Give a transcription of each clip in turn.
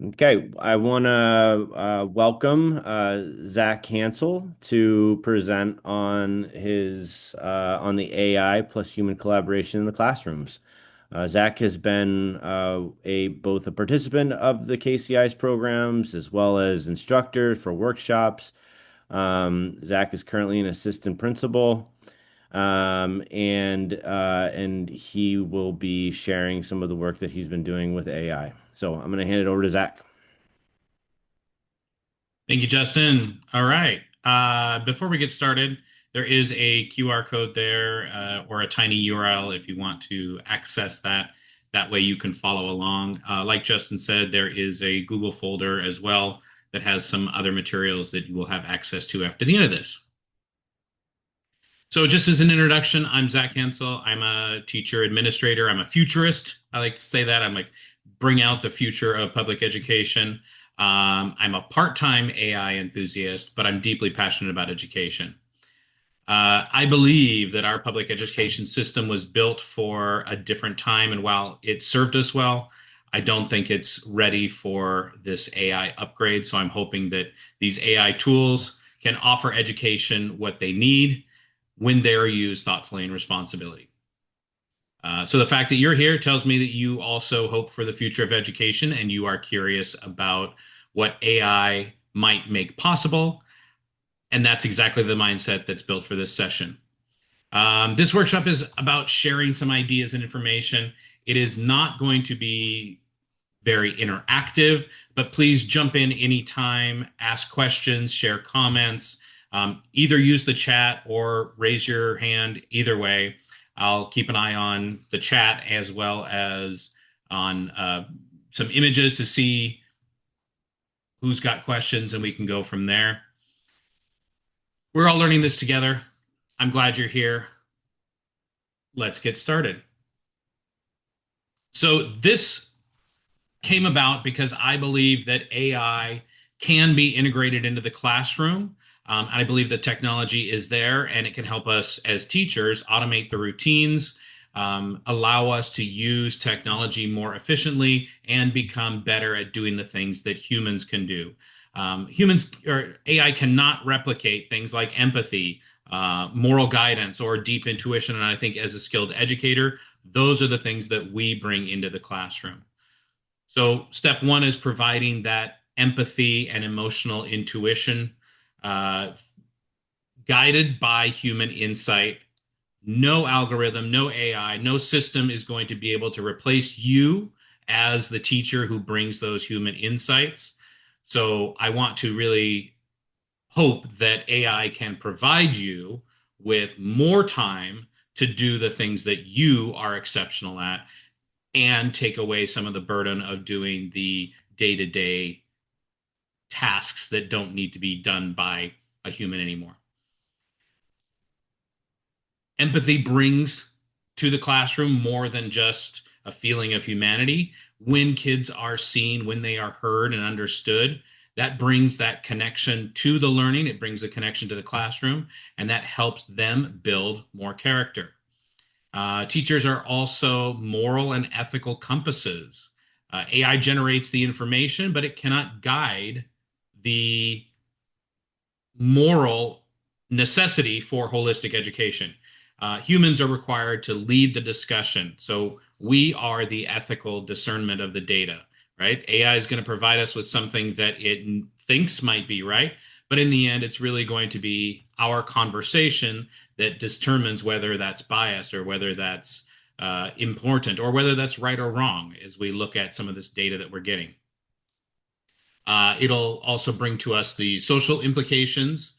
Okay, I want to welcome Zach Hansel to present on his on the AI plus human collaboration in the classrooms. Zach has been a both a participant of the KCI's programs as well as instructor for workshops. Zach is currently an assistant principal, and he will be sharing some of the work that he's been doing with AI. So I'm going to hand it over to Zach. Thank you, Justin. All right. Before we get started, there is a QR code there or a tiny URL if you want to access that. That way you can follow along. Like Justin said, there is a Google folder as well that has some other materials that you will have access to after the end of this. So, just as an introduction, I'm Zach Hansel. I'm a teacher administrator. I'm a futurist. I like to say that. I'm like, bring out the future of public education. I'm a part time AI enthusiast, but I'm deeply passionate about education. I believe that our public education system was built for a different time. And while it served us well, I don't think it's ready for this AI upgrade. So I'm hoping that these AI tools can offer education what they need when they're used thoughtfully and responsibility. So the fact that you're here tells me that you also hope for the future of education and you are curious about what AI might make possible. And that's exactly the mindset that's built for this session. This workshop is about sharing some ideas and information. It is not going to be very interactive, but please jump in anytime, ask questions, share comments, either use the chat or raise your hand. Either way, I'll keep an eye on the chat as well as on some images to see who's got questions, and we can go from there. We're all learning this together. I'm glad you're here. Let's get started. So, this came about because I believe that AI can be integrated into the classroom. I believe that technology is there and it can help us as teachers automate the routines, allow us to use technology more efficiently, and become better at doing the things that humans can do. Humans or AI cannot replicate things like empathy, moral guidance, or deep intuition. And I think as a skilled educator, those are the things that we bring into the classroom. So, step one is providing that empathy and emotional intuition, uh, guided by human insight. No algorithm, no AI, no system is going to be able to replace you as the teacher who brings those human insights. So, I want to really hope that AI can provide you with more time to do the things that you are exceptional at and take away some of the burden of doing the day to day tasks that don't need to be done by a human anymore. Empathy brings to the classroom more than just a feeling of humanity. When kids are seen, when they are heard and understood, that brings that connection to the learning. It brings a connection to the classroom, and that helps them build more character. Teachers are also moral and ethical compasses. AI generates the information, but it cannot guide the moral necessity for holistic education. Humans are required to lead the discussion. So we are the ethical discernment of the data, right? AI is going to provide us with something that it thinks might be right. But in the end, it's really going to be our conversation that determines whether that's biased or whether that's important or whether that's right or wrong as we look at some of this data that we're getting. It'll also bring to us the social implications.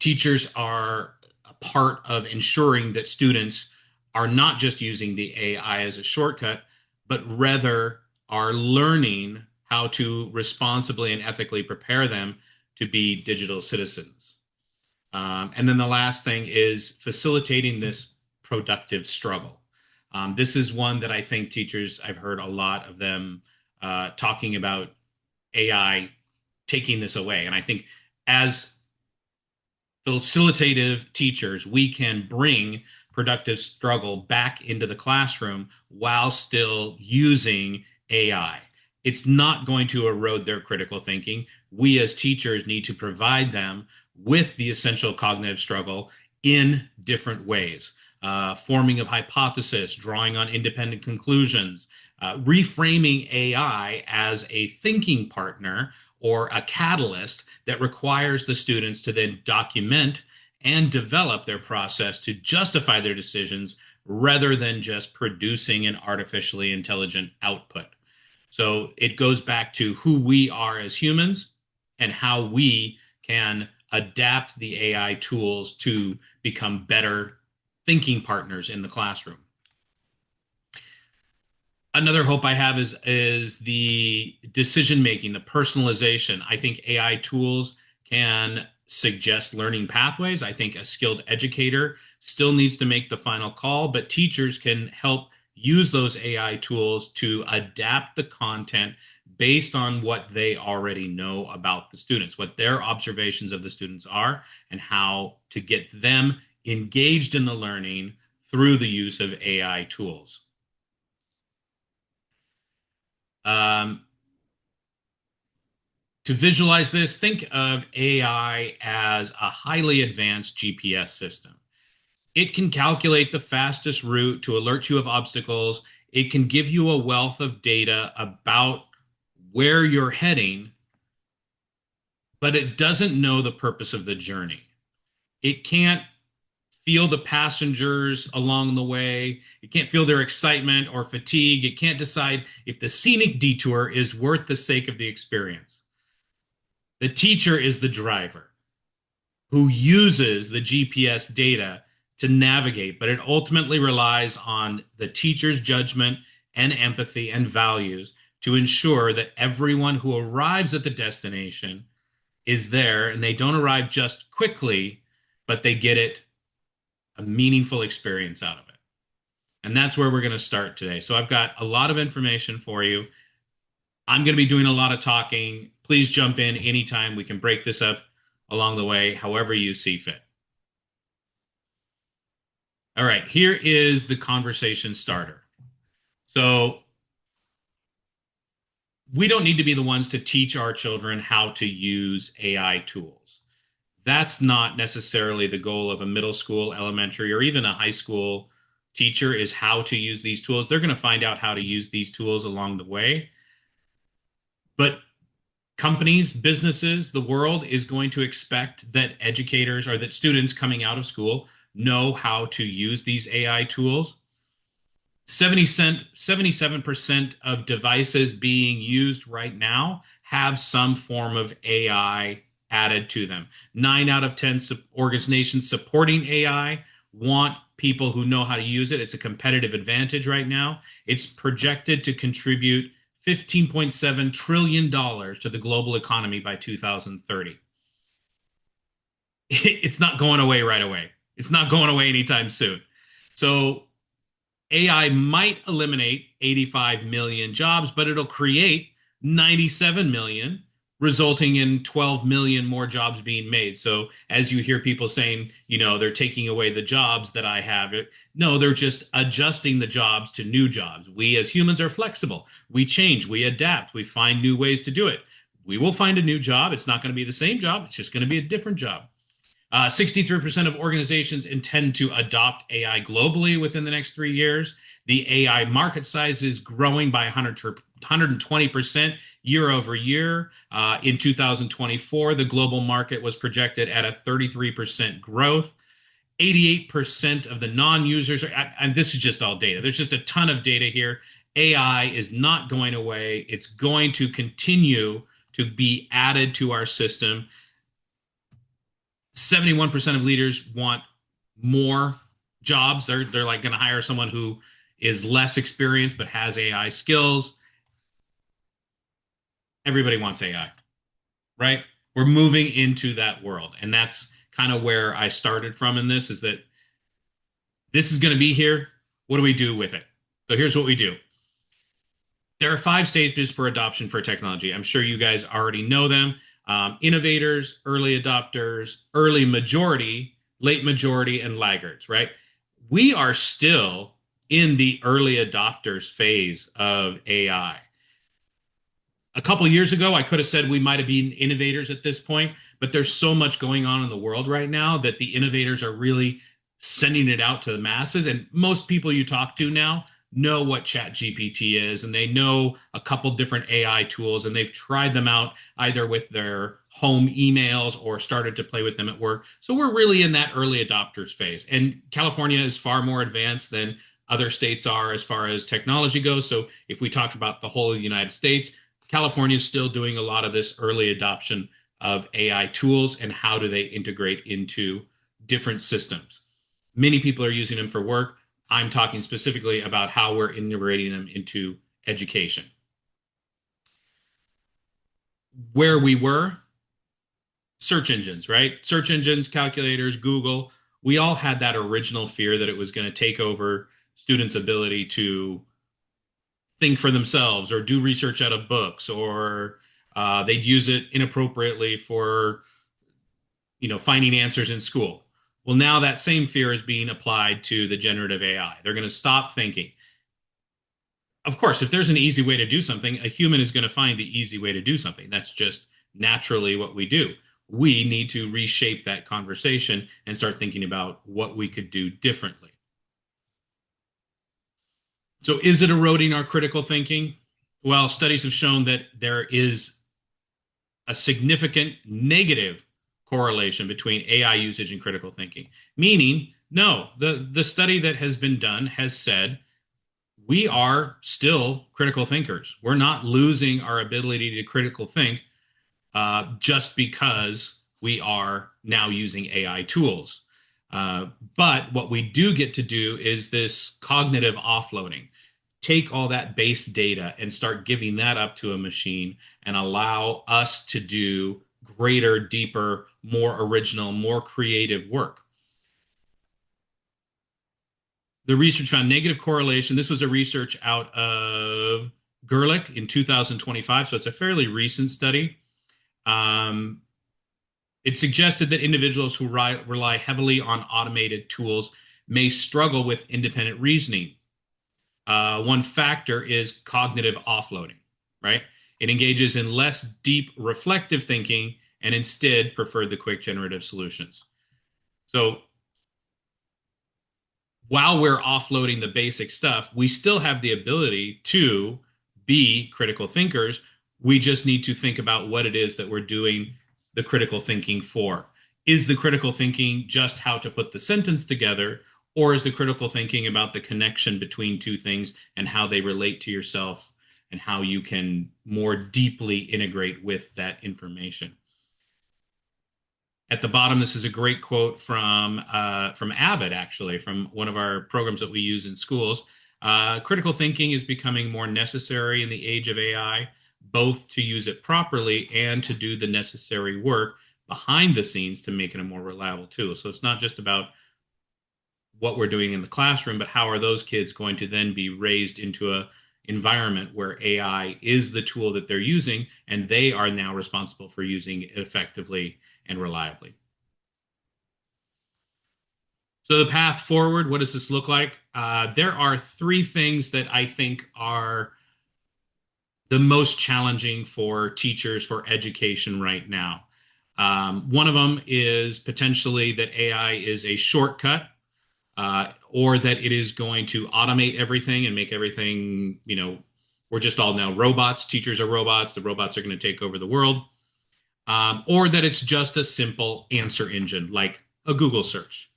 Teachers are a part of ensuring that students are not just using the AI as a shortcut, but rather are learning how to responsibly and ethically prepare them to be digital citizens. And then the last thing is facilitating this productive struggle. This is one that I think teachers, I've heard a lot of them talking about AI taking this away. And I think as facilitative teachers, we can bring productive struggle back into the classroom while still using AI. it's not going to erode their critical thinking. We as teachers need to provide them with the essential cognitive struggle in different ways. Forming of hypothesis, drawing on independent conclusions, reframing AI as a thinking partner or a catalyst that requires the students to then document and develop their process to justify their decisions rather than just producing an artificially intelligent output. So it goes back to who we are as humans and how we can adapt the AI tools to become better thinking partners in the classroom. Another hope I have is the decision making, the personalization. I think AI tools can suggest learning pathways. I think a skilled educator still needs to make the final call, but teachers can help use those AI tools to adapt the content based on what they already know about the students, what their observations of the students are, and how to get them engaged in the learning through the use of AI tools. Um, to visualize this, think of AI as a highly advanced GPS system. It can calculate the fastest route to alert you of obstacles. It can give you a wealth of data about where you're heading, but it doesn't know the purpose of the journey. It can't feel the passengers along the way. It can't feel their excitement or fatigue. It can't decide if the scenic detour is worth the sake of the experience. The teacher is the driver who uses the GPS data to navigate, but it ultimately relies on the teacher's judgment and empathy and values to ensure that everyone who arrives at the destination is there and they don't arrive just quickly, but they get it a meaningful experience out of it. And that's where we're going to start today. So I've got a lot of information for you. I'm going to be doing a lot of talking. Please jump in anytime. We can break this up along the way, however you see fit. All right, here is the conversation starter. So we don't need to be the ones to teach our children how to use AI tools. That's not necessarily the goal of a middle school, elementary, or even a high school teacher is how to use these tools. They're going to find out how to use these tools along the way. But companies, businesses, the world is going to expect that educators or that students coming out of school know how to use these AI tools. 77% of devices being used right now have some form of AI added to them. 9 out of 10 organizations supporting AI want people who know how to use it. It's a competitive advantage right now. It's projected to contribute $15.7 trillion to the global economy by 2030. It's not going away right away. It's not going away anytime soon. So AI might eliminate 85 million jobs, but it'll create 97 million, resulting in 12 million more jobs being made. So as you hear people saying, they're taking away the jobs that I have, no, they're just adjusting the jobs to new jobs. We as humans are flexible. We change, we adapt, we find new ways to do it. We will find a new job. It's not going to be the same job. It's just going to be a different job. 63% of organizations intend to adopt AI globally within the next 3 years. The AI market size is growing by 120% year over year. In 2024, the global market was projected at a 33% growth. 88% of the non-users and this is just all data. There's just a ton of data here. AI is not going away. It's going to continue to be added to our system. 71% of leaders want more jobs. They're like going to hire someone who is less experienced but has AI skills. Everybody wants AI, right? We're moving into that world. And that's kind of where I started from in this is that this is going to be here. What do we do with it? So here's what we do. There are 5 stages for adoption for technology. I'm sure you guys already know them. Innovators, early adopters, early majority, late majority, and laggards, right? We are still in the early adopters phase of AI. A couple of years ago, I could have said we might have been innovators at this point, but there's so much going on in the world right now that the innovators are really sending it out to the masses. And most people you talk to now know what Chat GPT is, and they know a couple different AI tools, and they've tried them out either with their home emails or started to play with them at work. So we're really in that early adopters phase. And California is far more advanced than other states are as far as technology goes. So if we talked about the whole of the United States, California is still doing a lot of this early adoption of AI tools and how do they integrate into different systems. Many people are using them for work. I'm talking specifically about how we're integrating them into education. Where we were, search engines, right? Search engines, calculators, Google, we all had that original fear that it was going to take over students' ability to think for themselves or do research out of books, or they'd use it inappropriately for finding answers in school. Well, now that same fear is being applied to the generative AI. They're going to stop thinking. Of course, if there's an easy way to do something, a human is going to find the easy way to do something. That's just naturally what we do. We need to reshape that conversation and start thinking about what we could do differently. So, is it eroding our critical thinking? Well, studies have shown that there is a significant negative correlation between AI usage and critical thinking. Meaning, no, the study that has been done has said we are still critical thinkers. We're not losing our ability to critical think just because we are now using AI tools. But what we do get to do is this cognitive offloading. Take all that base data and start giving that up to a machine and allow us to do greater, deeper, more original, more creative work. The research found negative correlation. This was a research out of Gerlich in 2025, so it's a fairly recent study. Um, it suggested that individuals who rely heavily on automated tools may struggle with independent reasoning. One factor is cognitive offloading, right? It engages in less deep reflective thinking and instead preferred the quick generative solutions. So while we're offloading the basic stuff, we still have the ability to be critical thinkers. We just need to think about what it is that we're doing the critical thinking for. Is the critical thinking just how to put the sentence together, or is the critical thinking about the connection between two things and how they relate to yourself and how you can more deeply integrate with that information? At the bottom, this is a great quote from Avid, actually, from one of our programs that we use in schools. Critical thinking is becoming more necessary in the age of AI, both to use it properly and to do the necessary work behind the scenes to make it a more reliable tool. So it's not just about what we're doing in the classroom, but how are those kids going to then be raised into a environment where AI is the tool that they're using, and they are now responsible for using it effectively and reliably. So the path forward, what does this look like? There are three things that I think are the most challenging for teachers for education right now. One of them is potentially that AI is a shortcut, or that it is going to automate everything and make everything, we're just all now robots. Teachers are robots. The robots are going to take over the world. Or that it's just a simple answer engine like a Google search.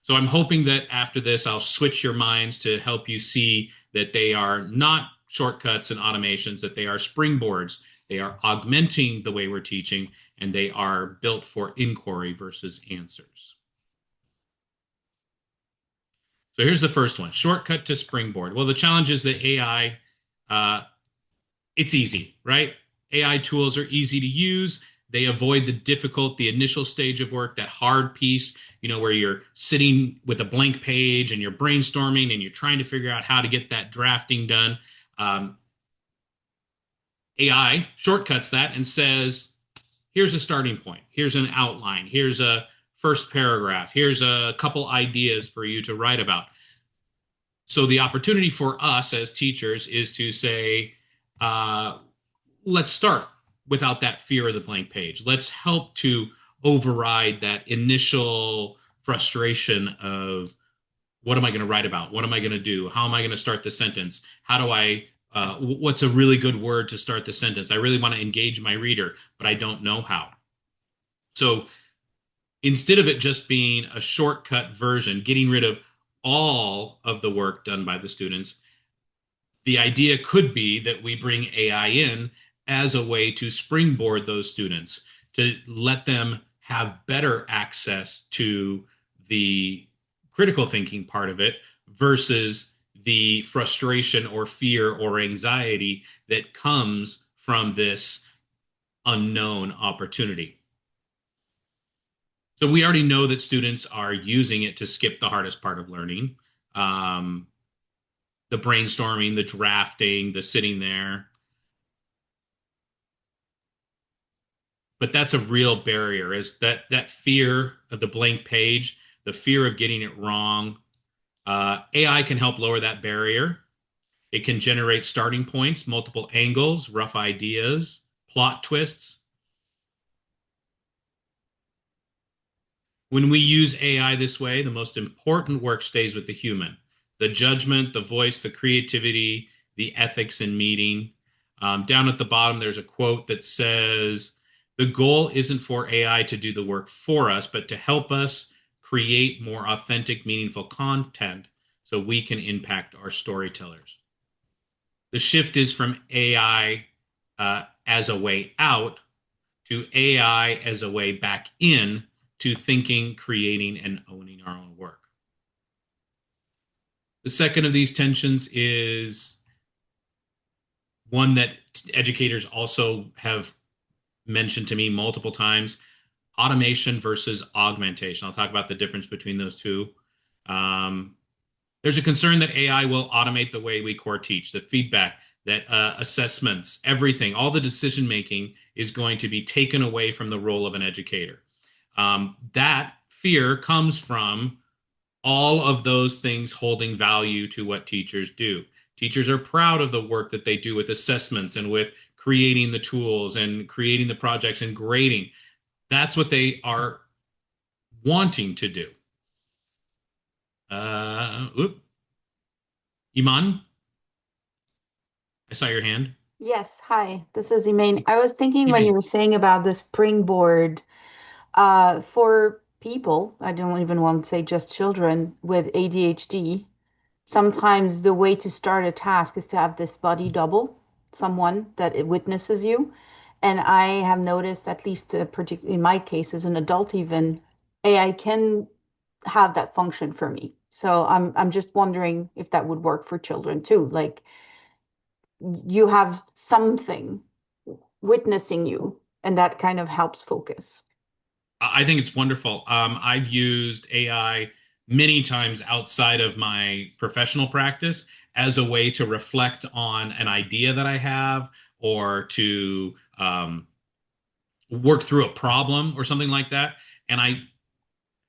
So I'm hoping that after this, I'll switch your minds to help you see that they are not shortcuts and automations, that they are springboards. They are augmenting the way we're teaching, and they are built for inquiry versus answers. So here's the first one, shortcut to springboard. Well, the challenge is that AI, it's easy, right? AI tools are easy to use. They avoid the initial stage of work, that hard piece, where you're sitting with a blank page and you're brainstorming and you're trying to figure out how to get that drafting done. AI shortcuts that and says, here's a starting point. Here's an outline. Here's a first paragraph. Here's a couple ideas for you to write about. So the opportunity for us as teachers is to say, let's start without that fear of the blank page. Let's help to override that initial frustration of what am I going to write about? What am I going to do? How am I going to start the sentence? How do I, what's a really good word to start the sentence? I really want to engage my reader, but I don't know how. So instead of it just being a shortcut version, getting rid of all of the work done by the students, the idea could be that we bring AI in as a way to springboard those students, to let them have better access to the critical thinking part of it versus the frustration or fear or anxiety that comes from this unknown opportunity. So we already know that students are using it to skip the hardest part of learning. Um, the brainstorming, the drafting, the sitting there. But that's a real barrier is that fear of the blank page, the fear of getting it wrong. AI can help lower that barrier. It can generate starting points, multiple angles, rough ideas, plot twists. When we use AI this way, the most important work stays with the human. The judgment, the voice, the creativity, the ethics in meeting. Down at the bottom, there's a quote that says, the goal isn't for AI to do the work for us, but to help us create more authentic, meaningful content so we can impact our storytellers. The shift is from AI as a way out to AI as a way back in to thinking, creating, and owning our own work. The second of these tensions is one that educators also have mentioned to me multiple times: automation versus augmentation. I'll talk about the difference between those two. Um, there's a concern that AI will automate the way we core teach, the feedback, that assessments, everything, all the decision making is going to be taken away from the role of an educator. That fear comes from all of those things holding value to what teachers do. Teachers are proud of the work that they do with assessments and with creating the tools and creating the projects and grading. That's what they are wanting to do. Oop. Iman, I saw your hand. Yes, hi, this is Emaine. I was thinking when you Iman. were saying about the springboard for people, I don't even want to say just children with ADHD, sometimes the way to start a task is to have this body double, someone that it witnesses you. And I have noticed, at least in my case, as an adult even, AI can have that function for me. So I'm just wondering if that would work for children too. Like you have something witnessing you, and that kind of helps focus. I think it's wonderful. I've used AI many times outside of my professional practice as a way to reflect on an idea that I have or to work through a problem or something like that. And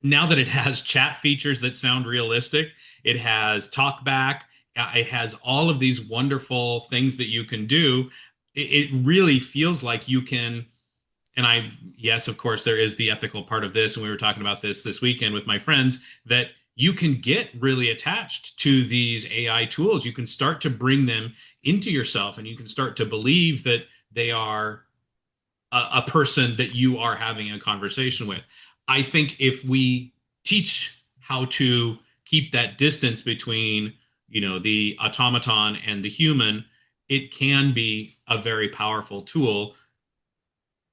now that it has chat features that sound realistic, it has talk back, it has all of these wonderful things that you can do. It really feels like you can, and yes, of course, there is the ethical part of this. And we were talking about this weekend with my friends that you can get really attached to these AI tools. You can start to bring them into yourself and you can start to believe that they are a person that you are having a conversation with. I think if we teach how to keep that distance between, the automaton and the human, it can be a very powerful tool,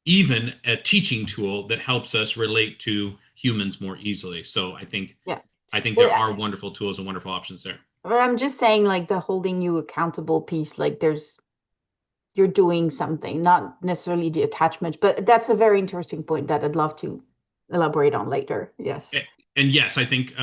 even a teaching tool that helps us relate to humans more easily. So Yeah. I think But, there are wonderful tools and wonderful options there. but I'm just saying, like the holding you accountable piece, like you're doing something, not necessarily the attachment, but that's a very interesting point that I'd love to elaborate on later. Yes. And yes, I think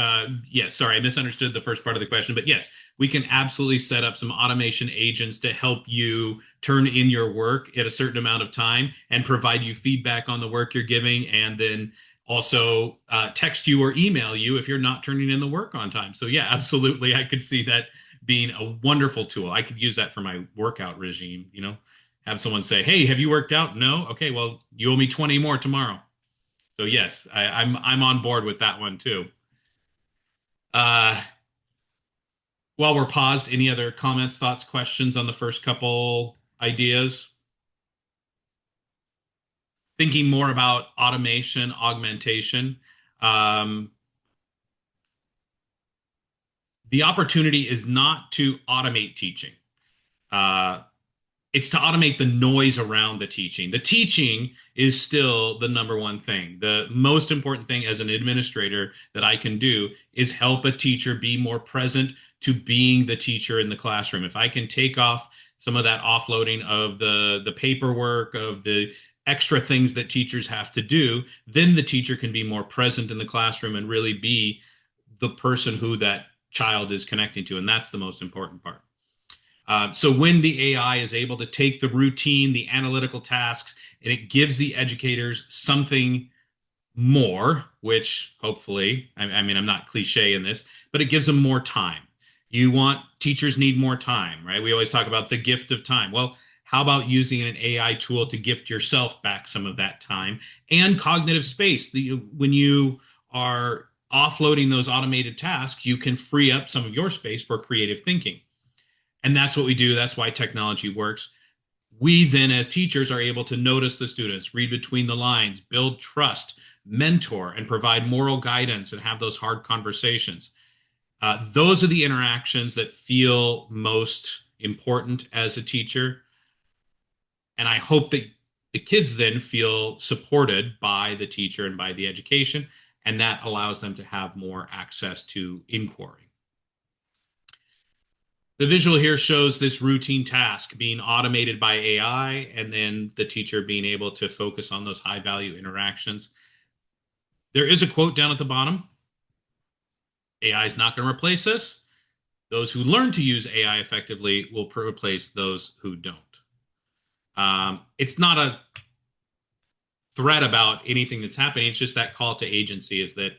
yes, sorry, I misunderstood the first part of the question, but yes, we can absolutely set up some automation agents to help you turn in your work at a certain amount of time and provide you feedback on the work you're giving, and then also text you or email you if you're not turning in the work on time. So yeah, absolutely, I could see that being a wonderful tool. I could use that for my workout regime, have someone say, "Hey, have you worked out?" No. Okay, well, you owe me 20 more tomorrow. So yes, I'm on board with that one too. Uh, while we're paused, any other comments, thoughts, questions on the first couple ideas? Thinking more about automation, augmentation. Um, the opportunity is not to automate teaching. Uh, it's to automate the noise around the teaching. The teaching is still the number one thing. The most important thing as an administrator that I can do is help a teacher be more present to being the teacher in the classroom. If I can take off some of that offloading of the paperwork, of the extra things that teachers have to do, then the teacher can be more present in the classroom and really be the person who that child is connecting to. And that's the most important part. So when the AI is able to take the routine, the analytical tasks, and it gives the educators something more, which hopefully, I mean, I'm not cliche in this, but it gives them more time. You want teachers need more time, right? We always talk about the gift of time. Well, how about using an AI tool to gift yourself back some of that time and cognitive space? When you are offloading those automated tasks, you can free up some of your space for creative thinking. And that's what we do. That's why technology works. We then, as teachers, are able to notice the students, read between the lines, build trust, mentor, and provide moral guidance and have those hard conversations. Those are the interactions that feel most important as a teacher. And I hope that the kids then feel supported by the teacher and by the education, and that allows them to have more access to inquiry. The visual here shows this routine task being automated by AI, and then the teacher being able to focus on those high value interactions. There is a quote down at the bottom: AI is not going to replace us. Those who learn to use AI effectively will replace those who don't. It's not a threat about anything that's happening. It's just that call to agency is that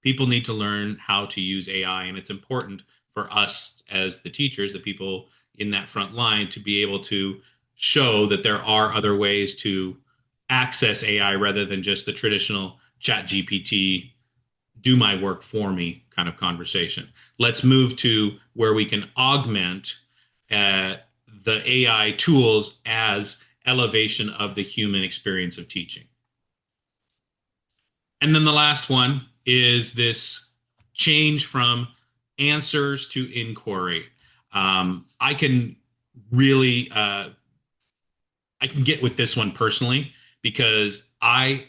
people need to learn how to use AI, and it's important for us as the teachers, the people in that front line, to be able to show that there are other ways to access AI rather than just the traditional chat GPT, do my work for me kind of conversation. Let's move to where we can augment the AI tools as elevation of the human experience of teaching. And then the last one is this change from answers to inquiry. I can really, I can get with this one personally because I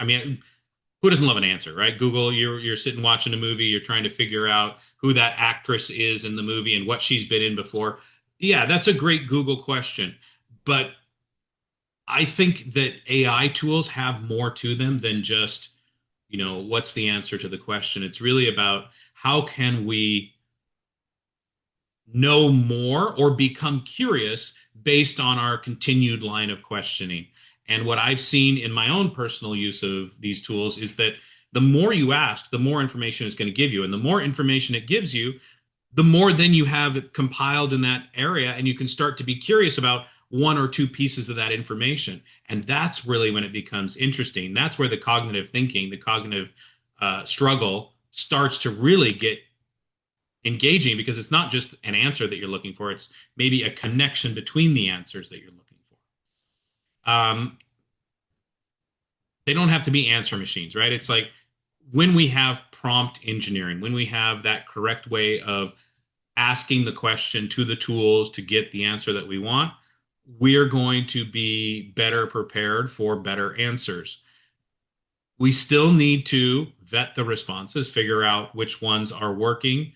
mean, who doesn't love an answer, right? Google, you're sitting watching a movie, you're trying to figure out who that actress is in the movie and what she's been in before. Yeah, that's a great Google question. But I think that AI tools have more to them than just, what's the answer to the question? It's really about how can we know more or become curious based on our continued line of questioning. And what I've seen in my own personal use of these tools is that the more you ask, the more information it's going to give you. And the more information it gives you, the more then you have compiled in that area, and you can start to be curious about one or two pieces of that information. And that's really when it becomes interesting. That's where the cognitive thinking, the cognitive struggle starts to really get engaging, because it's not just an answer that you're looking for, it's maybe a connection between the answers that you're looking for. They don't have to be answer machines, right? It's like when we have prompt engineering, when we have that correct way of asking the question to the tools to get the answer that we want, we're going to be better prepared for better answers. We still need to vet the responses, figure out which ones are working,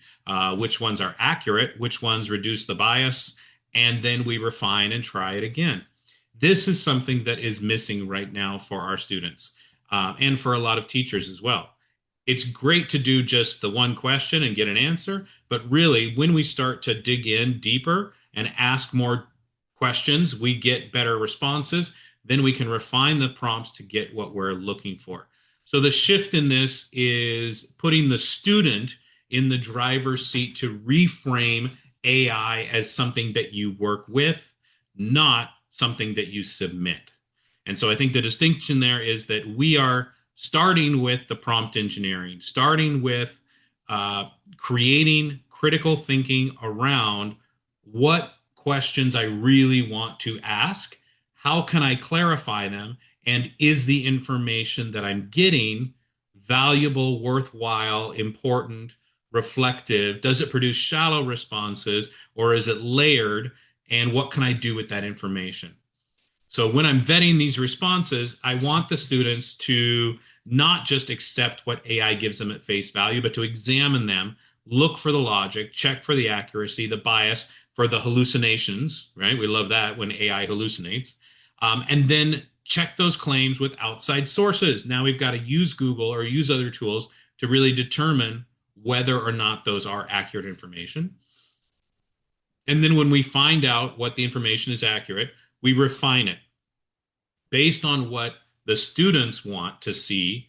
which ones are accurate, which ones reduce the bias, and then we refine and try it again. This is something that is missing right now for our students and for a lot of teachers as well. It's great to do just the one question and get an answer, but really, when we start to dig in deeper and ask more questions, we get better responses. Then we can refine the prompts to get what we're looking for. So the shift in this is putting the student in the driver's seat to reframe AI as something that you work with, not something that you submit. And so I think the distinction there is that we are starting with the prompt engineering, starting with uh, creating critical thinking around what questions I really want to ask, how can I clarify them, and is the information that I'm getting valuable, worthwhile, important, reflective? Does it produce shallow responses or is it layered? And what can I do with that information? So when I'm vetting these responses, I want the students to not just accept what AI gives them at face value, but to examine them, look for the logic, check for the accuracy, the bias, for the hallucinations, right? We love that when AI hallucinates. And then check those claims with outside sources. Now we've got to use Google or use other tools to really determine whether or not those are accurate information. And then when we find out what the information is accurate, we refine it based on what the students want to see.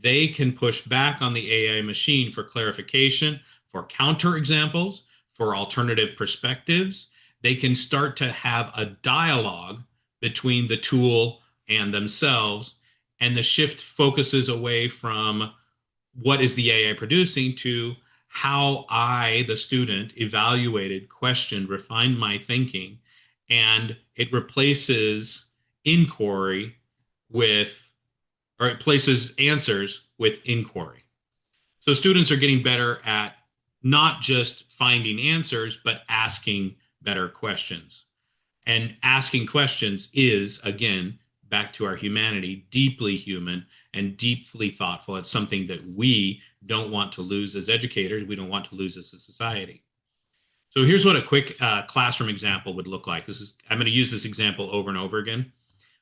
They can push back on the AI machine for clarification, for counter examples, for alternative perspectives. They can start to have a dialogue between the tool and themselves. And the shift focuses away from what is the AI producing to how I, the student, evaluated, questioned, refined my thinking. And it replaces inquiry with, or it places answers with inquiry. So students are getting better at not just finding answers, but asking better questions. And asking questions is, again, back to our humanity, deeply human and deeply thoughtful. It's something that we don't want to lose as educators. We don't want to lose as a society. So here's what a quick classroom example would look like. I'm going to use this example over and over again.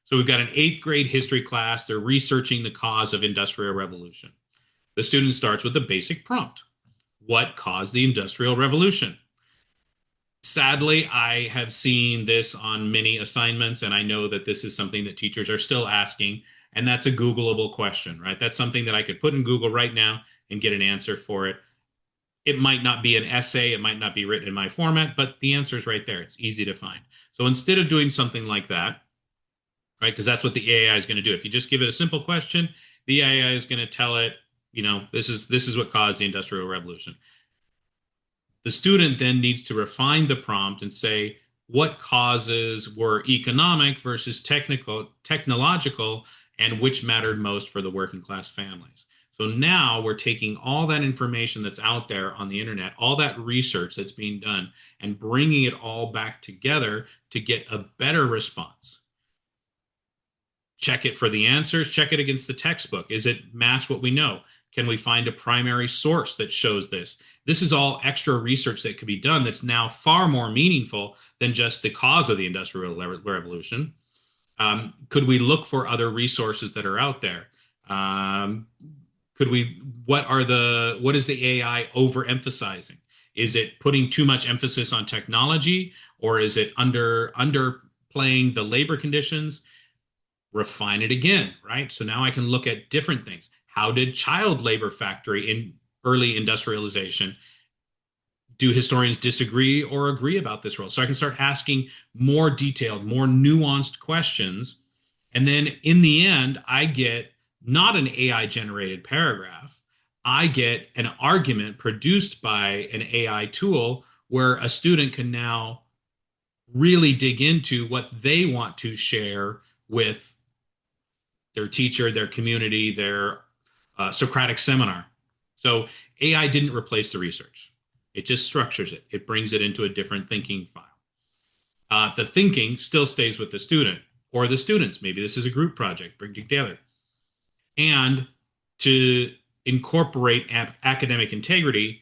So we've got an eighth grade history class. They're researching the cause of industrial revolution. The student starts with a basic prompt. What caused the industrial revolution? Sadly, I have seen this on many assignments, and I know that this is something that teachers are still asking, and that's a Googleable question, right? That's something that I could put in Google right now and get an answer for it. It might not be an essay, it might not be written in my format, but the answer is right there. It's easy to find. So instead of doing something like that, right, because that's what the AI is going to do. If you just give it a simple question, the AI is going to tell it, this is what caused the Industrial Revolution. The student then needs to refine the prompt and say what causes were economic versus technological, and which mattered most for the working class families. So now we're taking all that information that's out there on the internet, all that research that's being done, and bringing it all back together to get a better response. Check it for the answers, check it against the textbook. Is it match what we know? Can we find a primary source that shows this? This is all extra research that could be done that's now far more meaningful than just the cause of the Industrial Revolution. Could we look for other resources that are out there? What is the AI overemphasizing? Is it putting too much emphasis on technology, or is it underplaying the labor conditions? Refine it again, right? So now I can look at different things. How did child labor factory in early industrialization? Do historians disagree or agree about this role? So I can start asking more detailed, more nuanced questions. And then in the end, I get not an AI generated paragraph. I get an argument produced by an AI tool where a student can now really dig into what they want to share with their teacher, their community, their Socratic seminar. So AI didn't replace the research. It just structures it. It brings it into a different thinking file. The thinking still stays with the student or the students. Maybe this is a group project, bring together. And to incorporate academic integrity,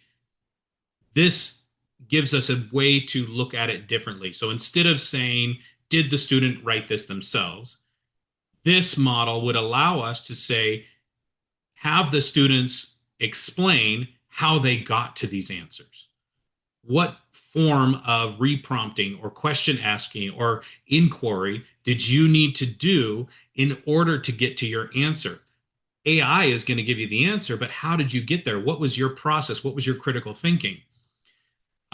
this gives us a way to look at it differently. So instead of saying, did the student write this themselves? This model would allow us to say, have the students explain how they got to these answers. What form of reprompting or question asking or inquiry did you need to do in order to get to your answer? AI is going to give you the answer, but how did you get there? What was your process? What was your critical thinking?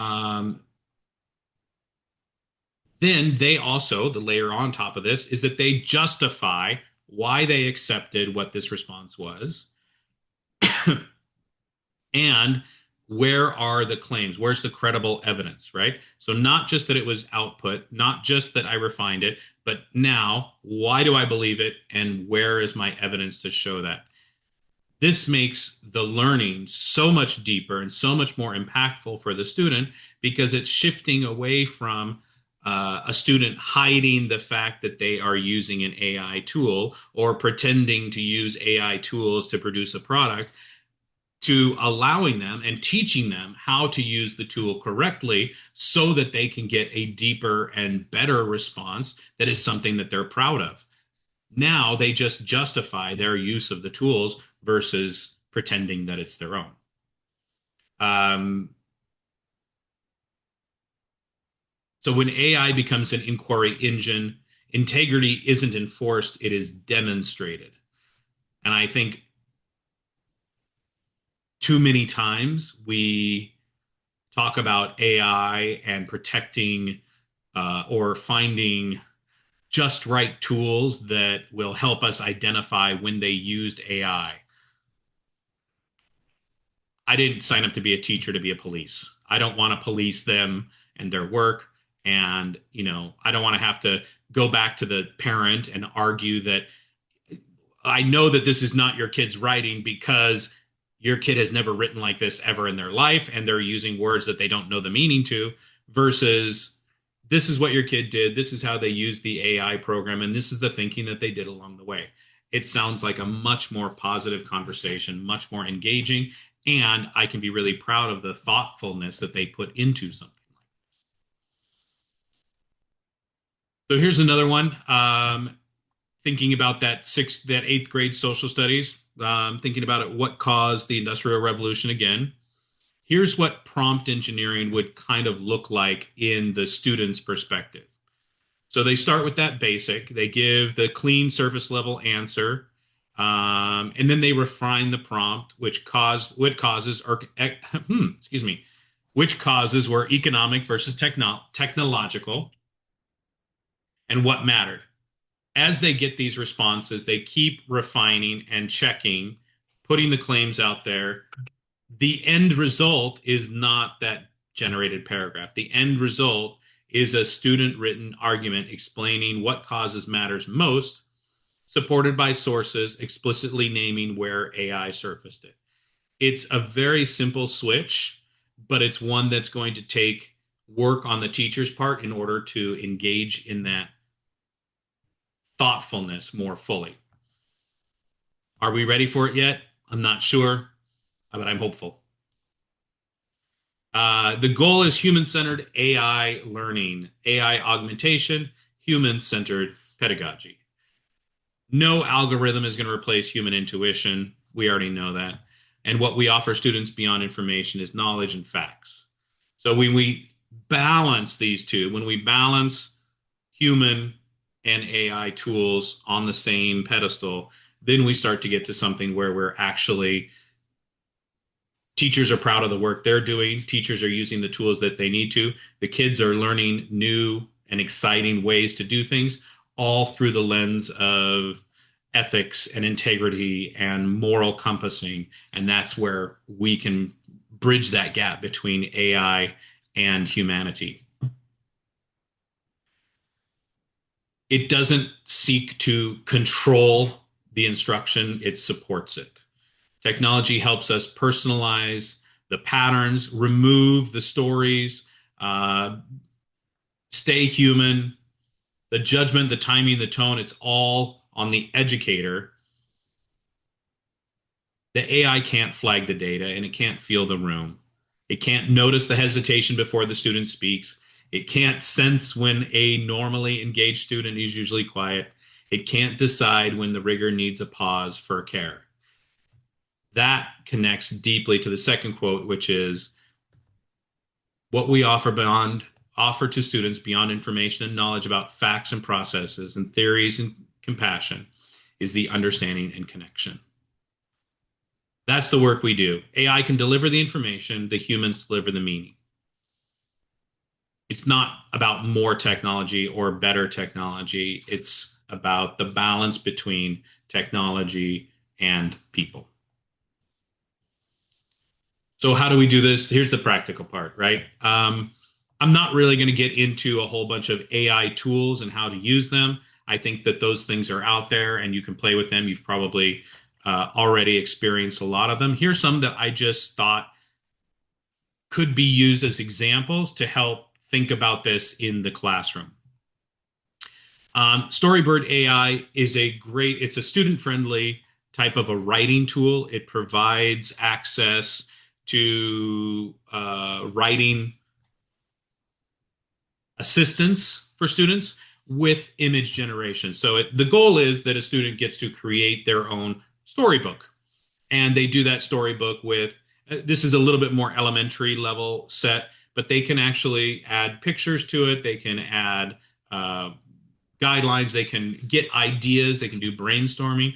Um, Then they also, the layer on top of this, is that they justify why they accepted what this response was and where are the claims? Where's the credible evidence, right? So, not just that it was output, not just that I refined it, but now, why do I believe it? And where is my evidence to show that? This makes the learning so much deeper and so much more impactful for the student because it's shifting away from a student hiding the fact that they are using an AI tool or pretending to use AI tools to produce a product to allowing them and teaching them how to use the tool correctly so that they can get a deeper and better response that is something that they're proud of. Now they just justify their use of the tools versus pretending that it's their own. Um, so when AI becomes an inquiry engine, integrity isn't enforced, it is demonstrated. And I think too many times we talk about AI and protecting or finding just right tools that will help us identify when they used AI. I didn't sign up to be a teacher to be a police. I don't want to police them and their work. And, I don't want to have to go back to the parent and argue that I know that this is not your kid's writing because your kid has never written like this ever in their life and they're using words that they don't know the meaning to versus this is what your kid did. This is how they used the AI program. And this is the thinking that they did along the way. It sounds like a much more positive conversation, much more engaging. And I can be really proud of the thoughtfulness that they put into something. So here's another one. Thinking about that eighth grade social studies, thinking about it, what caused the Industrial Revolution again. Here's what prompt engineering would kind of look like in the student's perspective. So they start with that basic, they give the clean surface level answer, and then they refine the prompt, what causes, or excuse me, which causes were economic versus technological, and what mattered. As they get these responses, they keep refining and checking, putting the claims out there. The end result is not that generated paragraph. The end result is a student written argument explaining what causes matters most, supported by sources explicitly naming where AI surfaced it. It's a very simple switch, but it's one that's going to take work on the teacher's part in order to engage in that thoughtfulness more fully. Are we ready for it yet? I'm not sure, but I'm hopeful. The goal is human-centered AI learning, AI augmentation, human-centered pedagogy. No algorithm is going to replace human intuition. We already know that. And what we offer students beyond information is knowledge and facts. So when we balance these two, when we balance human and AI tools on the same pedestal, then we start to get to something where we're actually teachers are proud of the work they're doing. Teachers are using the tools that they need to. The kids are learning new and exciting ways to do things, all through the lens of ethics and integrity and moral compassing. And that's where we can bridge that gap between AI and humanity. It doesn't seek to control the instruction, it supports it. Technology helps us personalize the patterns, remove the stories, uh, stay human. The judgment, the timing, the tone, it's all on the educator. The AI can't flag the data and it can't feel the room. It can't notice the hesitation before the student speaks. It can't sense when a normally engaged student is usually quiet. It can't decide when the rigor needs a pause for care. That connects deeply to the second quote, which is what we offer to students beyond information and knowledge about facts and processes and theories and compassion is the understanding and connection. That's the work we do. AI can deliver the information, the humans deliver the meaning. it's not about more technology or better technology. It's about the balance between technology and people. So how do we do this? Here's the practical part, right? I'm not really going to get into a whole bunch of AI tools and how to use them. I think that those things are out there and you can play with them. You've probably already experienced a lot of them. Here's some that I just thought could be used as examples to help think about this in the classroom. Storybird AI is it's a student friendly type of a writing tool. It provides access to writing assistance for students with image generation. So the goal is that a student gets to create their own storybook. And they do that storybook with, this is a little bit more elementary level set, but they can actually add pictures to it. They can add guidelines. They can get ideas. They can do brainstorming.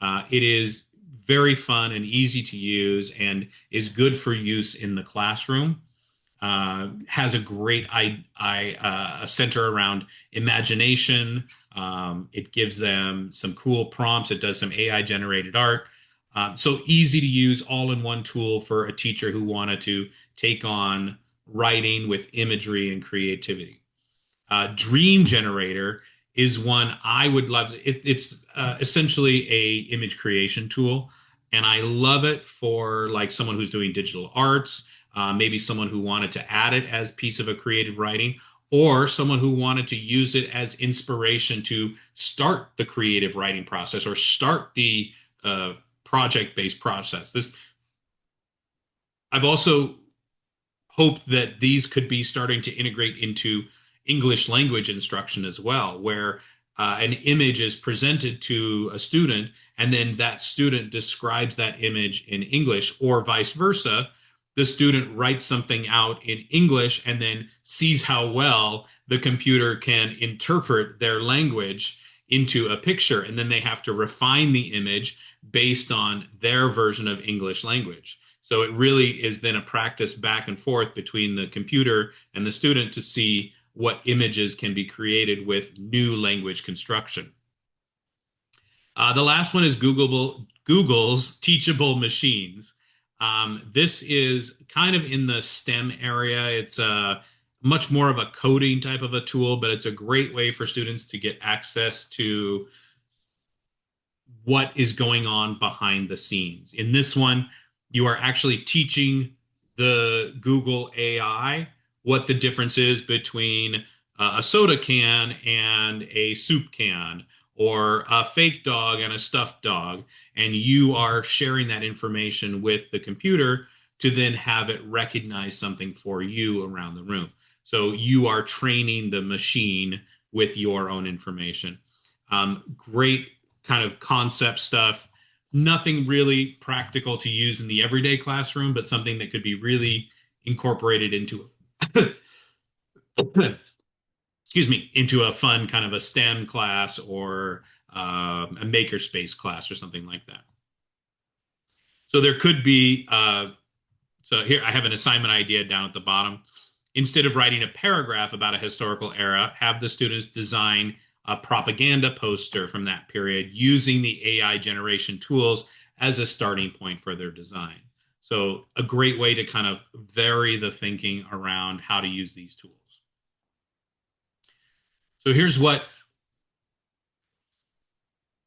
It is very fun and easy to use and is good for use in the classroom. Has a great center around imagination. It gives them some cool prompts. It does some AI generated art. So easy to use, all in one tool for a teacher who wanted to take on writing with imagery and creativity. Dream Generator is one I would love. It's essentially a image creation tool, and I love it for like someone who's doing digital arts, maybe someone who wanted to add it as piece of a creative writing, or someone who wanted to use it as inspiration to start the creative writing process or start the project-based process. This I've also hoped that these could be starting to integrate into English language instruction as well, where an image is presented to a student and then that student describes that image in English, or vice versa. The student writes something out in English and then sees how well the computer can interpret their language into a picture. And then they have to refine the image based on their version of English language. So it really is then a practice back and forth between the computer and the student to see what images can be created with new language construction. The last one is Google's Teachable Machines. This is kind of in the STEM area. It's much more of a coding type of a tool, but it's a great way for students to get access to what is going on behind the scenes. In this one, you are actually teaching the Google AI what the difference is between a soda can and a soup can, or a fake dog and a stuffed dog. And you are sharing that information with the computer to then have it recognize something for you around the room. So you are training the machine with your own information. Great kind of concept stuff. Nothing really practical to use in the everyday classroom, but something that could be really incorporated into excuse me, into a fun kind of a STEM class, or a makerspace class or something like that. So there could be, so here I have an assignment idea down at the bottom. Instead of writing a paragraph about a historical era, have the students design a propaganda poster from that period using the AI generation tools as a starting point for their design. So a great way to kind of vary the thinking around how to use these tools. So here's what